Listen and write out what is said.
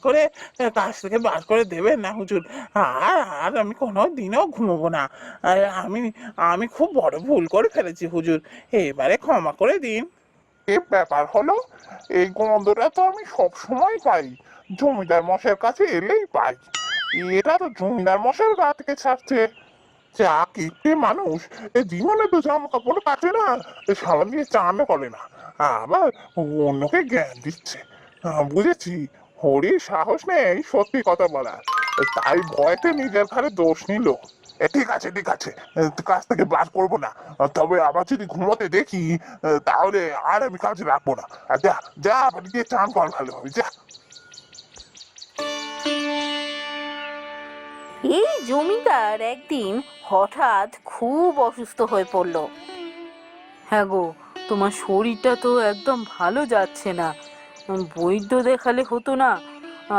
করে কাজ থেকে বার করে দেবেন না হুজুর। আর আর আমি কোনো দিনও ঘুমোবো না। আর আমি আমি খুব বড় ভুল করে ফেলেছি হুজুর, এবারে ক্ষমা করে দিন। এ ব্যাপার হলো, এই গন্ধটা তো আমি সব সময় পাই, জমিদার মশাইয়ের কাছে এলেই পাই। এটা তো জমিদার মশাইয়ের গা থেকে ছাড়ছে। চা কিপটে মানুষ, এ জীবনে তো জামা কাপড় কাচে না, এ সাবান দিয়ে চানও করে না, আবার অন্যকে জ্ঞান দিচ্ছে। বুঝেছি, হরির সাহস নেই সত্যি কথা বলার, তাই ভয়তে নিজের ঘাড়ে দোষ নিল। ঠিক আছে ঠিক আছে, কাজ থেকে বার করবো না। তবে আবার যদি ঘুমোতে দেখি, তাহলে আর আমি কাজ রাখবো না। যা যা, বাড়ি গিয়ে চান কর ভালোভাবে, যা। এই জমিদার একদিন হঠাৎ খুব অসুস্থ হয়ে পড়ল। হ্যাঁ গো, তোমার শরীরটা তো একদম ভালো যাচ্ছে না, বৈদ্য দেখালে হতো না?